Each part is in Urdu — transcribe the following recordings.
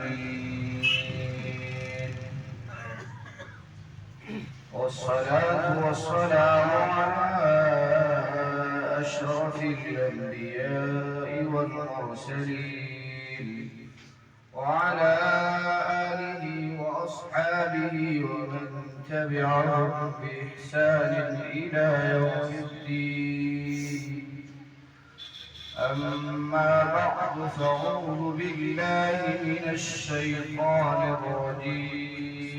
العالمين، والصلاة والسلام على أشرف الأنبياء والمرسلين وعلى آله وأصحابه ومن تبعهم بإحسان إلى يوم الدين. أما بعد فأعوذ بالله من الشيطان الرجيم.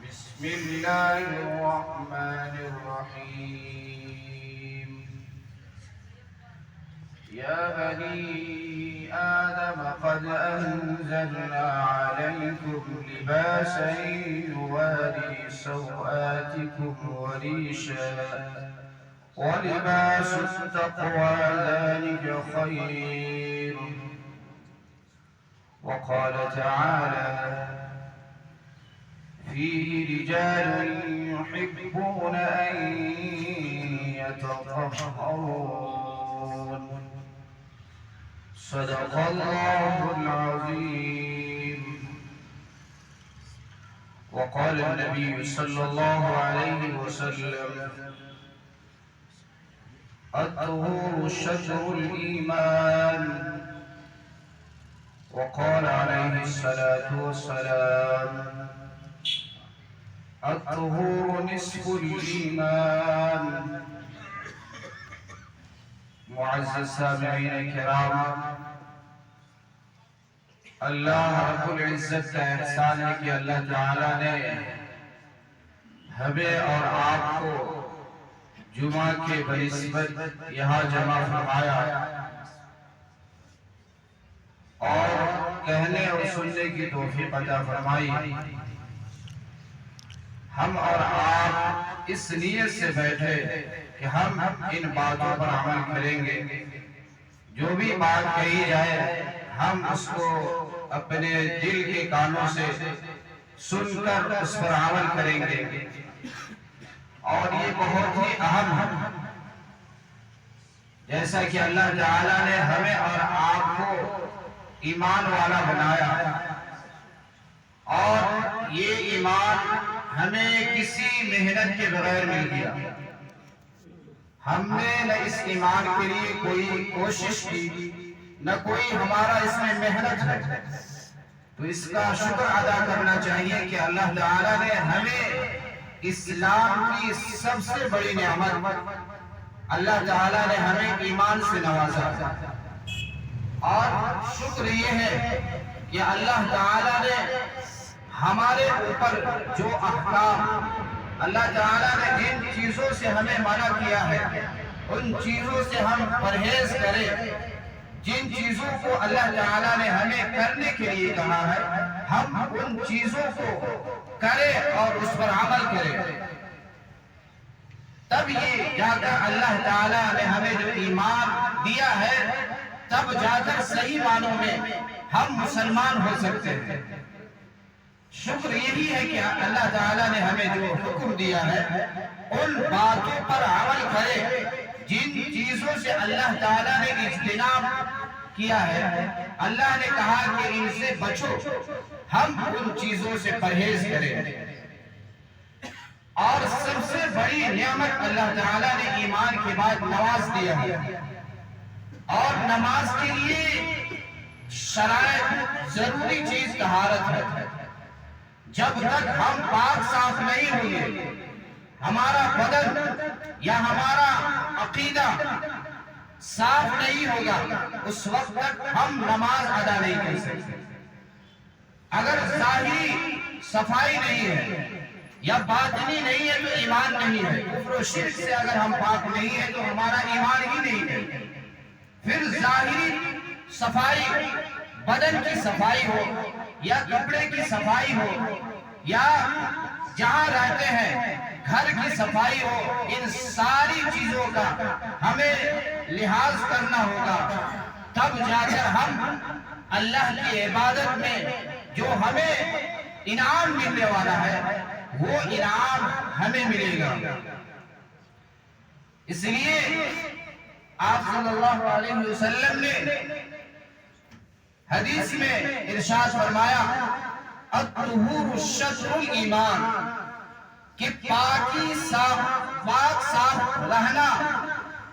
بسم الله الرحمن الرحيم. يا بني آدم قد أنزلنا عليكم لباسا يواري سوآتكم وريشا ولباس التقوى ذلك خير. وقال تعالى فيه رجال يحبون أن يتطهرون. صدق الله العظيم. وقال النبي صلى الله عليه وسلم الطهور شطر الإيمان. وقال عليه الصلاة والسلام الطهور نصف الإيمان. معزز سامعین کرام، اللہ رب العزت کا احسان ہے کہ اللہ تعالیٰ نے ہمیں اور آپ کو جمعہ کے بنسبت یہاں جمع فرمایا اور کہنے اور سننے کی توفیق عطا فرمائی. ہم اور آپ اس نیت سے بیٹھے کہ ہم ان باتوں پر عمل کریں گے. جو بھی بات کہی جائے ہم اس کو اپنے دل کے کانوں سے سن کر اس پر عمل کریں گے. اور یہ بہت ہی اہم ہے، جیسا کہ اللہ تعالیٰ نے ہمیں اور آپ کو ایمان والا بنایا، اور یہ ایمان ہمیں کسی محنت کے بغیر مل گیا. ہم نے نہ اس ایمان کے لیے کوئی کوشش کی، نہ کوئی ہمارا اس میں محنت ہے. تو اس کا شکر ادا کرنا چاہیے کہ اللہ تعالیٰ نے ہمیں اسلام کی سب سے بڑی نعمت، اللہ تعالیٰ نے ہمیں ایمان سے نوازا. اور شکر یہ ہے کہ اللہ تعالیٰ نے ہمارے اوپر جو احکام، اللہ تعالیٰ نے جن چیزوں سے ہمیں منع کیا ہے ان چیزوں سے ہم پرہیز کریں. جن چیزوں کو اللہ تعالیٰ نے ہمیں کرنے کے لیے کہا ہے ہم ان چیزوں کو کریں اور اس پر عمل کریں. تب یہ جا کر اللہ تعالیٰ نے ہمیں جو ایمان دیا ہے تب جا کر صحیح معنوں میں ہم مسلمان ہو سکتے ہیں. شکر یہی ہے کہ اللہ تعالیٰ نے ہمیں جو حکم دیا ہے ان باتوں پر عمل کرے. جن چیزوں سے اللہ تعالیٰ نے اجتناب کیا ہے، اللہ نے کہا کہ ان سے بچو، ہم ان چیزوں سے پرہیز کریں. اور سب سے بڑی نعمت اللہ تعالیٰ نے ایمان کے بعد نماز دیا ہے. اور نماز کے لیے شرائط ضروری چیز طہارت ہے. جب تک ہم پاک صاف نہیں ہوں گے، ہمارا بدن یا ہمارا عقیدہ صاف نہیں ہوگا، اس وقت تک ہم نماز ادا نہیں کر سکتے. اگر ظاہری صفائی نہیں ہے یا باطنی نہیں ہے تو ایمان نہیں ہے. کفر و شرک سے اگر ہم پاک نہیں ہیں تو ہمارا ایمان ہی نہیں ہے. پھر ظاہری صفائی، بدن کی صفائی ہو یا کپڑے کی صفائی ہو یا جہاں رہتے ہیں گھر کی صفائی ہو، ان ساری چیزوں کا ہمیں لحاظ کرنا ہوگا. تب جا کر ہم اللہ کی عبادت میں جو ہمیں انعام ملنے والا ہے وہ انعام ہمیں ملے گا. اس لیے آپ صلی اللہ علیہ وسلم نے حدیث میں ارشاد فرمایا الطہور شطر الایمان، کہ پاک صاف رہنا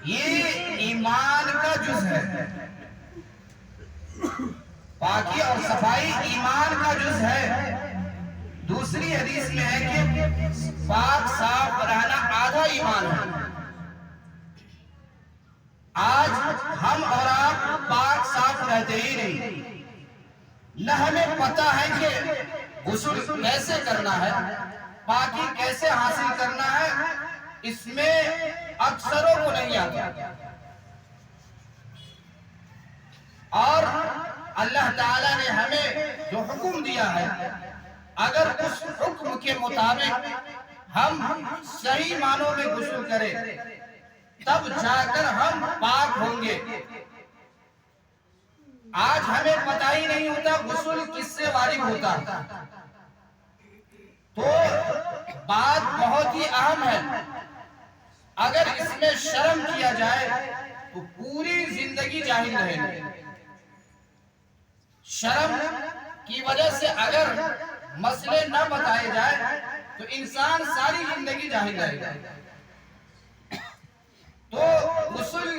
یہ ایمان کا جز ہے. پاکی اور صفائی ایمان کا جز ہے. دوسری حدیث میں ہے کہ پاک صاف رہنا آدھا ایمان ہے. آج ہم اور آپ پاک صاف رہتے ہی نہیں، نہ ہمیں پتہ ہے کہ غسل کیسے کرنا ہے، پاکی کیسے حاصل کرنا ہے. اس میں اکثروں کو نہیں آتا. اور اللہ تعالیٰ نے ہمیں جو حکم دیا ہے، اگر اس حکم کے مطابق ہم صحیح معنوں میں غسل کریں تب جا کر ہم پاک ہوں گے. آج ہمیں پتہ ہی نہیں ہوتا غسل کس سے واجب ہوتا. تو بات بہت ہی اہم ہے. اگر اس میں شرم کیا جائے تو پوری زندگی جاہل رہے گی. شرم کی وجہ سے اگر مسئلے نہ بتائے جائے تو انسان ساری زندگی جاہل رہے گا. تو غسل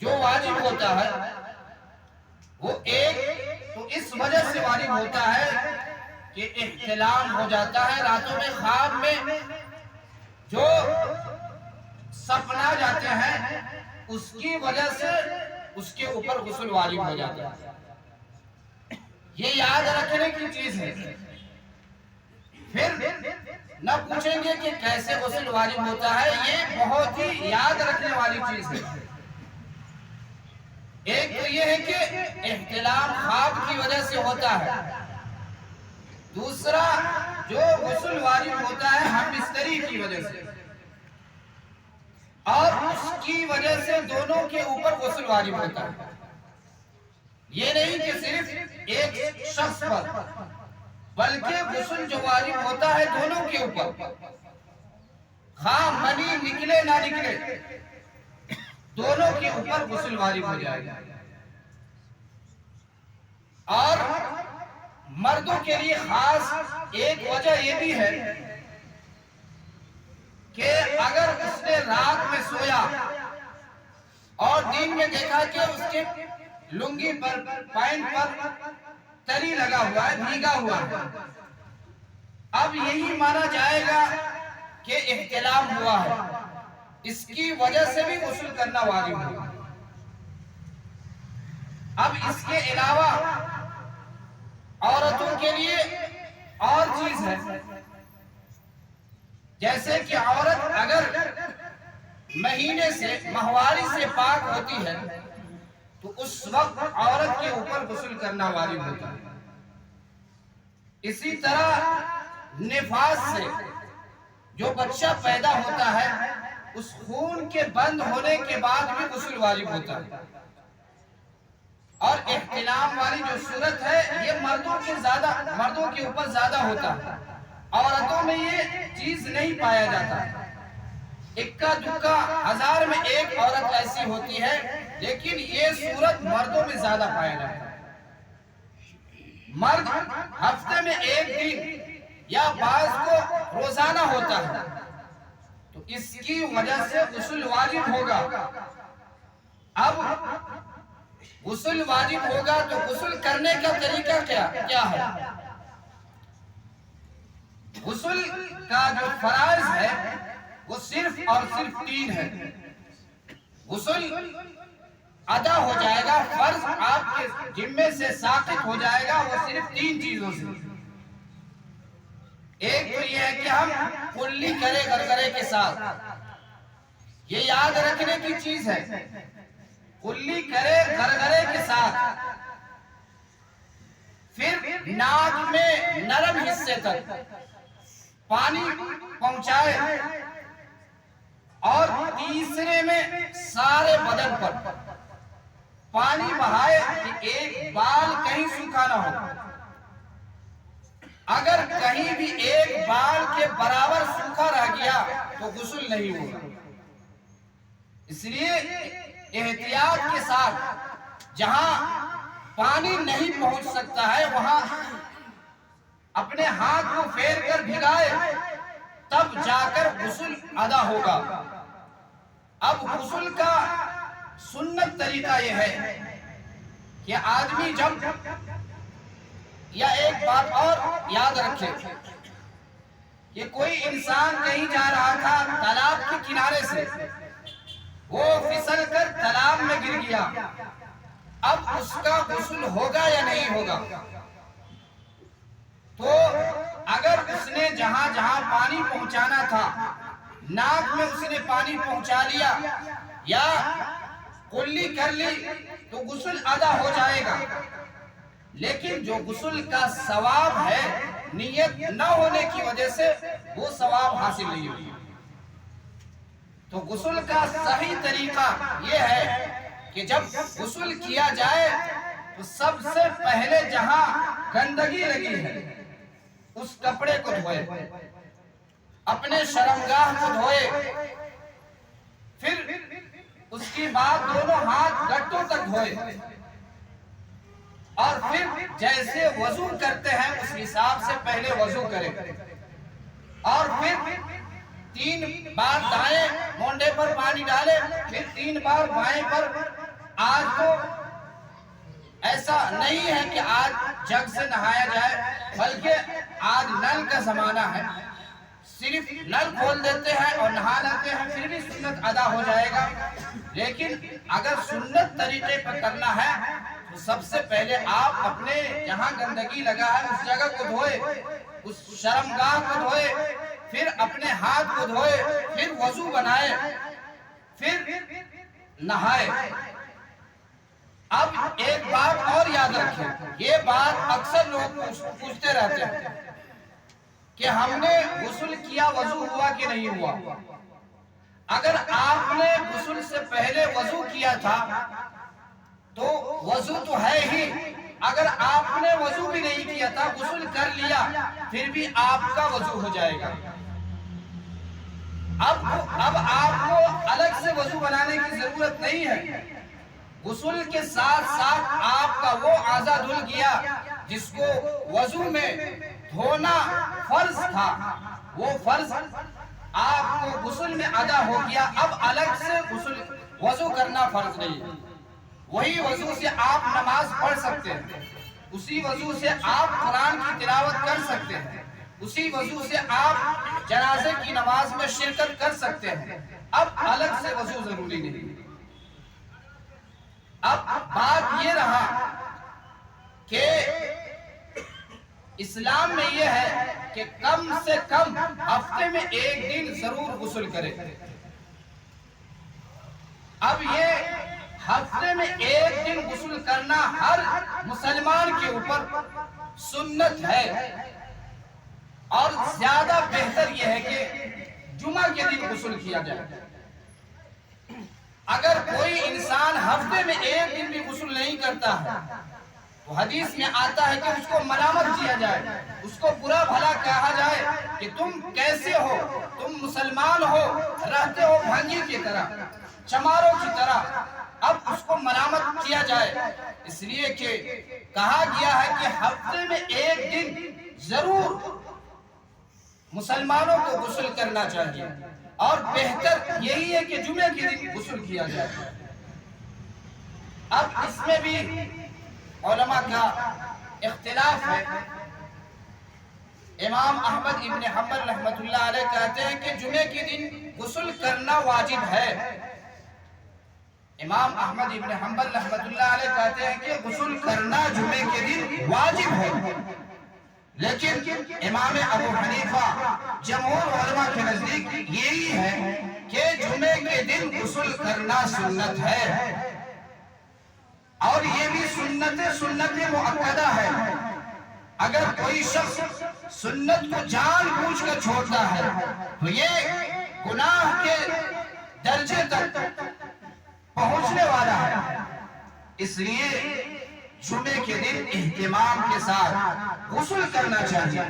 جو واجب ہوتا ہے وہ ایک تو اس وجہ سے واجب ہوتا ہے کہ احتلام ہو جاتا ہے. راتوں میں خواب میں جو سپنا جاتے ہیں اس کی وجہ سے اس کے اوپر غسل واجب ہو جاتا ہے. یہ یاد رکھنے کی چیز ہے. پھر نہ پوچھیں گے کہ کیسے غسل واجب ہوتا ہے، یہ بہت ہی یاد رکھنے والی چیز ہے. ایک تو یہ ہے کہ احتلام خواب کی وجہ سے ہوتا ہے. دوسرا جو غسل واجب ہوتا ہے ہم بستری کی وجہ سے، اور اس کی وجہ سے دونوں کے اوپر غسل واجب ہوتا ہے. یہ نہیں کہ صرف ایک شخص پر، بلکہ غسل جو واجب ہوتا ہے دونوں کے اوپر. خواہ منی نکلے نہ نکلے دونوں کے اوپر غسل واجب ہو جائے گا. اور مردوں کے لیے خاص ایک وجہ یہ بھی ہے کہ اگر اس نے رات میں سویا اور دن میں دیکھا کہ اس کے لنگی پر پائن پر تری لگا ہوا ہے، بھیگا ہوا ہے، اب یہی مانا جائے گا کہ احتلام ہوا ہے. اس کی وجہ سے بھی غسل کرنا واجب ہے. اب اس کے علاوہ عورتوں کے لیے اور چیز ہے. جیسے کہ عورت اگر مہینے سے ماہواری سے پاک ہوتی ہے تو اس وقت عورت کے اوپر غسل کرنا واجب ہوتا ہے. اسی طرح نفاس سے جو بچہ پیدا ہوتا ہے اس خون کے بند ہونے کے بعد بھی غسل واجب ہوتا ہے. اور احتلام والی جو صورت ہے یہ مردوں کے اوپر زیادہ ہوتا ہے. عورتوں میں یہ چیز نہیں پایا جاتا. اکا دکا ہزار میں ایک عورت ایسی ہوتی ہے، لیکن یہ صورت مردوں میں زیادہ پایا جاتا ہے. مرد ہفتے میں ایک دن یا بعض کو روزانہ ہوتا ہے، تو اس کی وجہ سے غسل واجب ہوگا. اب غسل واجب ہوگا تو غسل کرنے کا طریقہ کیا ہے؟ غسل کا جو فرائض ہے وہ صرف اور صرف 3 ہے. غسل ادا ہو جائے گا، فرض آپ کے ذمے سے ساقط ہو جائے گا وہ صرف 3 چیزوں سے. ایک تو یہ ہے کہ ہم کلی کرے گرگرے کے ساتھ، یہ یاد رکھنے کی چیز ہے. کلی کرے گرگرے کے ساتھ، پھر ناک میں نرم حصے تک پانی پہنچائے، اور تیسرے میں سارے بدن پر پانی بہائے کہ ایک بال کہیں سوکھا نہ ہو. اگر کہیں بھی ایک بال کے برابر سوکھا رہ گیا تو غسل نہیں ہوگا. اس لیے احتیاط کے ساتھ جہاں پانی نہیں پہنچ سکتا ہے وہاں اپنے ہاتھ کو پھیر کر بھگائے تب جا کر غسل ادا ہوگا۔ اب غسل کا سنت طریقہ یہ ہے کہ آدمی جب، یا ایک بات اور یاد رکھے کہ کوئی انسان کہیں جا رہا تھا تالاب کے کنارے سے، وہ پھسل کر تالاب میں گر گیا، اب اس کا غسل ہوگا یا نہیں ہوگا؟ تو اگر اس نے جہاں جہاں پانی پہنچانا تھا ناک میں اس نے پانی پہنچا لیا یا کلی کر لی تو غسل ادا ہو جائے گا، لیکن جو غسل کا ثواب ہے نیت نہ ہونے کی وجہ سے وہ ثواب حاصل نہیں ہوگی۔ تو غسل کا صحیح طریقہ یہ ہے کہ جب غسل کیا جائے تو سب سے پہلے جہاں گندگی لگی ہے اس کپڑے کو دھوئے، اپنے شرمگاہ کو دھوئے، پھر اس کی بعد دونوں ہاتھ گٹوں تک دھوئے، اور پھر جیسے وضو کرتے ہیں اس حساب سے پہلے وضو کریں، اور پھر 3 بار دائیں مونڈے پر پانی ڈالے، پھر 3 بار بائیں پر۔ آج تو ایسا نہیں ہے کہ آج جگ سے نہایا جائے، بلکہ آج نل کا زمانہ ہے، صرف نل کھول دیتے ہیں اور نہا لیتے ہیں، پھر بھی سنت ادا ہو جائے گا۔ لیکن اگر سنت طریقے پر کرنا ہے تو سب سے پہلے آپ اپنے جہاں گندگی لگا ہے اس جگہ کو دھوئے، اس شرمگاہ کو دھوئے، پھر اپنے ہاتھ کو دھوئے، پھر وضو بنائے، پھر نہائے۔ اب ایک بات اور یاد رکھیں، یہ بات اکثر لوگ پوچھتے رہتے ہیں کہ ہم نے غسل کیا وضو ہوا کہ نہیں ہوا؟ اگر آپ نے غسل سے پہلے وضو کیا تھا تو وضو تو ہے ہی، اگر آپ نے وضو بھی نہیں کیا تھا غسل کر لیا پھر بھی آپ کا وضو ہو جائے گا۔ اب آپ کو الگ سے وضو بنانے کی ضرورت نہیں ہے، غسل کے ساتھ ساتھ آپ کا وہ اعضا دھل گیا جس کو وضو میں دھونا فرض تھا، وہ فرض آپ کو غسل میں ادا ہو گیا، اب الگ سے وضو کرنا فرض نہیں ہے۔ وہی وضو سے آپ نماز پڑھ سکتے ہیں، اسی وضو سے آپ قرآن کی تلاوت کر سکتے ہیں، اسی وضو سے آپ جنازے کی نماز میں شرکت کر سکتے ہیں، اب الگ سے وضو ضروری نہیں۔ اب بات یہ رہا کہ اسلام میں یہ ہے کہ کم سے کم ہفتے میں 1 دن ضرور غسل کرے۔ اب یہ ہفتے میں 1 دن غسل کرنا ہر مسلمان کے اوپر سنت ہے، اور زیادہ بہتر یہ ہے کہ جمعہ کے دن غسل کیا جائے۔ اگر کوئی انسان ہفتے میں 1 دن بھی غسل نہیں کرتا ہے تو حدیث میں آتا ہے کہ اس کو ملامت کیا جائے، اس کو برا بھلا کہا جائے کہ تم کیسے ہو، تم مسلمان ہو، رہتے ہو بھنگی کی طرح، چماروں کی طرح۔ اب اس کو ملامت کیا جائے، اس لیے کہ کہا گیا ہے کہ ہفتے میں 1 دن ضرور مسلمانوں کو غسل کرنا چاہیے، اور بہتر یہی ہے کہ جمعہ کے دن غسل کیا جائے۔ اب اس میں بھی علماء کا اختلاف ہے۔ امام احمد ابن حنبل رحمۃ اللہ علیہ کہتے ہیں کہ جمعے کے دن غسل کرنا واجب ہے۔ امام احمد ابن حنبل رحمۃ اللہ علیہ کہتے ہیں کہ غسل کرنا جمعے کے دن واجب ہے، لیکن امام ابو حنیفہ جمہور علماء کے نزدیک یہی ہے کہ جمعے کے دن غسل کرنا سنت ہے، اور یہ بھی سنت مؤکدہ ہے۔ اگر کوئی شخص سنت کو جان بوجھ کر چھوڑتا ہے تو یہ گناہ کے درجے تک پہنچنے والا ہے۔ اس لیے جمعے کے دن اہتمام کے ساتھ غسل کرنا چاہیے،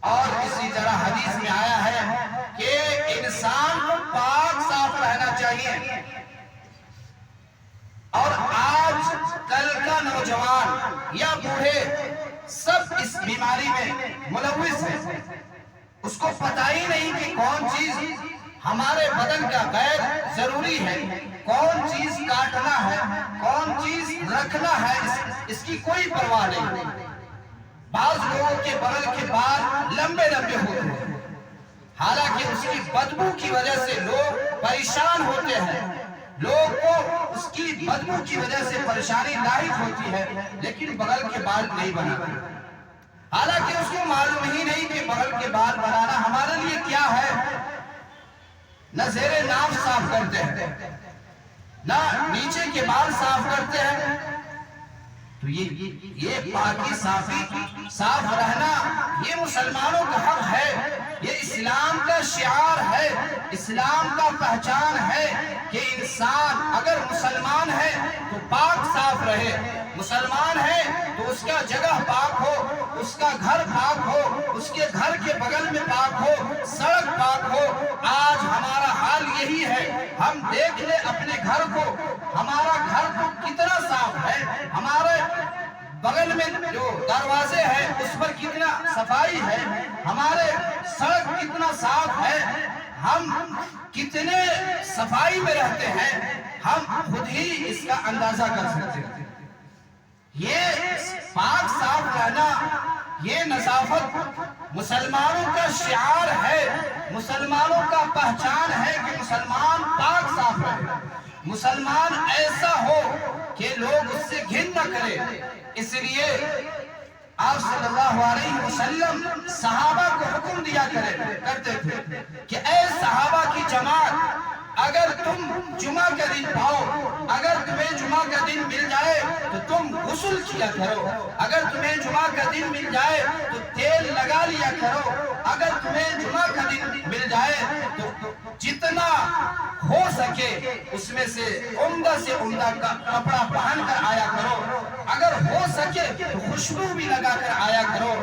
اور اسی طرح حدیث میں آیا ہے کہ انسان کو پاک صاف رہنا چاہیے، اور آج کل کا نوجوان یا بوڑھے سب اس بیماری میں ملوث ہیں. اس کو پتہ ہی نہیں کہ کون چیز ہمارے بدن کا غیر ضروری ہے، کون چیز کاٹنا ہے، کون چیز رکھنا ہے، اس کی کوئی پرواہ نہیں. بعض لوگوں کے بغل کے بال لمبے لمبے ہوتے ہیں، حالانکہ اس کی بدبو کی وجہ سے لوگ پریشان ہوتے ہیں. لوگ کو اس کی بدبو کی وجہ سے پریشانی لاحق ہوتی ہے، لیکن بغل کے بال نہیں بناتے. حالانکہ اس کو معلوم ہی نہیں کہ بغل کے بال بنانا ہمارے لیے کیا ہے. نہ زیر ناف صاف کرتے ہیں، نہ نیچے کے بال صاف کرتے ہیں. تو یہ پاکی صافی صاف رہنا یہ مسلمانوں کا حق ہے، یہ اسلام کا شعار ہے، اسلام کا پہچان ہے کہ انسان اگر مسلمان ہے تو پاک صاف رہے. مسلمان ہے تو اس کا جگہ پاک ہو، اس کا گھر پاک ہو، اس کے گھر کے بغل میں پاک ہو، سڑک پاک ہو. آج ہمارا حال یہی ہے. ہم دیکھ لیں اپنے گھر کو، ہمارا گھر تو کتنا صاف ہے، ہمارے بغل میں جو دروازے ہیں اس پر کتنا صفائی ہے، ہمارے سڑک کتنا صاف ہے، ہم کتنے صفائی میں رہتے ہیں. ہم خود ہی اس کا اندازہ کر سکتے ہیں. یہ پاک صاف رہنا، یہ نظافت مسلمانوں کا شعار ہے، مسلمانوں کا پہچان ہے کہ مسلمان پاک صاف رہے، مسلمان ایسا ہو کہ لوگ اس سے گھن نہ کرے. اس لیے آپ صلی اللہ علیہ وسلم صحابہ کو حکم دیا کرتے تھے کہ اے صحابہ کی جماعت، اگر تم جمعہ کا دن پاؤ، اگر تمہیں جمعہ کا دن مل جائے تو تم غسل کیا کرو، اگر تمہیں جمعہ کا دن مل جائے تو تیل لگا لیا کرو، اگر تمہیں جمعہ کا دن مل جائے تو جتنا ہو سکے اس میں سے عمدہ کا کپڑا پہن کر آیا کرو، اگر ہو سکے تو خوشبو بھی لگا کر آیا کرو.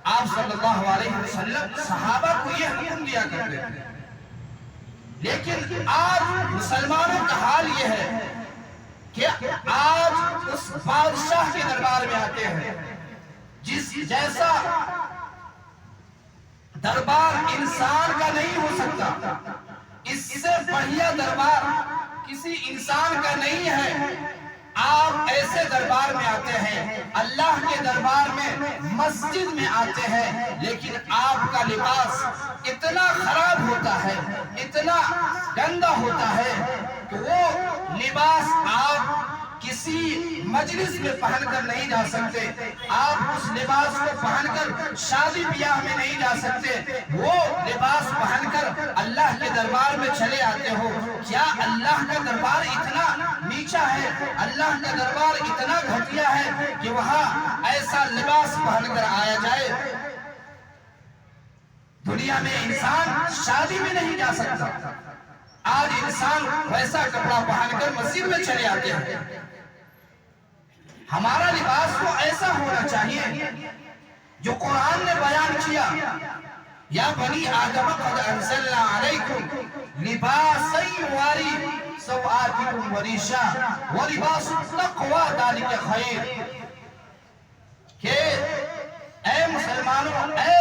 آپ صلی اللہ علیہ وسلم صحابہ کو یہ حکم دیا کرتے تھے. لیکن آج مسلمانوں کا حال یہ ہے کہ آج اس بادشاہ کے دربار میں آتے ہیں جیسا دربار انسان کا نہیں ہو سکتا، اس سے بڑھیا دربار کسی انسان کا نہیں ہے. آپ ایسے دربار میں آتے ہیں، اللہ کے دربار میں مسجد میں آتے ہیں، لیکن آپ کا لباس اتنا خراب ہوتا ہے، اتنا گندا ہوتا ہے کہ وہ لباس آپ کسی مجلس میں پہن کر نہیں جا سکتے، آپ اس لباس کو پہن کر شادی بیاہ میں نہیں جا سکتے. وہ لباس پہن کر اللہ کے دربار میں چلے آتے ہو. کیا اللہ کا دربار اتنا نیچا ہے، اللہ کا دربار اتنا گھٹیا ہے کہ وہاں ایسا لباس پہن کر آیا جائے؟ دنیا میں انسان شادی میں نہیں جا سکتا، آج انسان ویسا کپڑا پہن کر مسجد میں چلے آتے ہیں. ہمارا لباس تو ایسا ہونا چاہیے جو قرآن نے بیان کیا، یا بنی آدم قد انزلنا علیکم لباسا یواری سوآتکم وریشا ولباس التقوی ذالک خیر. کہ اے مسلمانوں، اے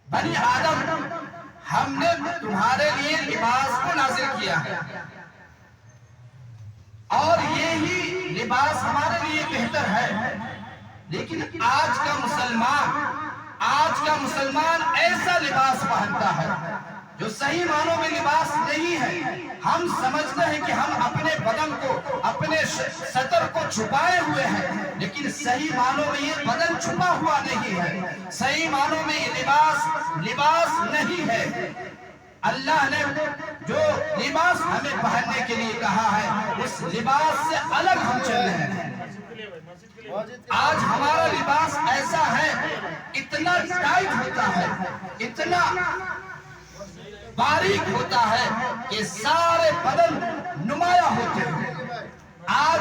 بنی آدم، ہم نے تمہارے لیے لباس کو نازل کیا ہے، اور یہی لباس ہمارے لیے بہتر ہے. لیکن آج کا مسلمان ایسا لباس پہنتا ہے جو صحیح معنوں میں لباس نہیں ہے. ہم سمجھتے ہیں کہ ہم اپنے بدن کو، اپنے سطر کو چھپائے ہوئے ہیں، لیکن صحیح معنوں میں یہ بدن چھپا ہوا نہیں ہے، صحیح معنوں میں یہ لباس نہیں ہے. اللہ نے جو لباس ہمیں پہننے کے لیے کہا ہے اس لباس سے الگ ہم چل رہے ہیں. آج ہمارا لباس ایسا ہے، اتنا ٹائٹ ہوتا ہے، اتنا باریک ہوتا ہے کہ سارے بدن نمایاں ہوتے ہیں. آج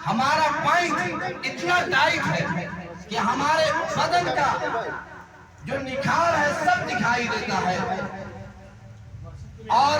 ہمارا پوائنٹ اتنا ٹائٹ ہے کہ ہمارے بدن کا جو نکھار ہے سب دکھائی دیتا ہے. اور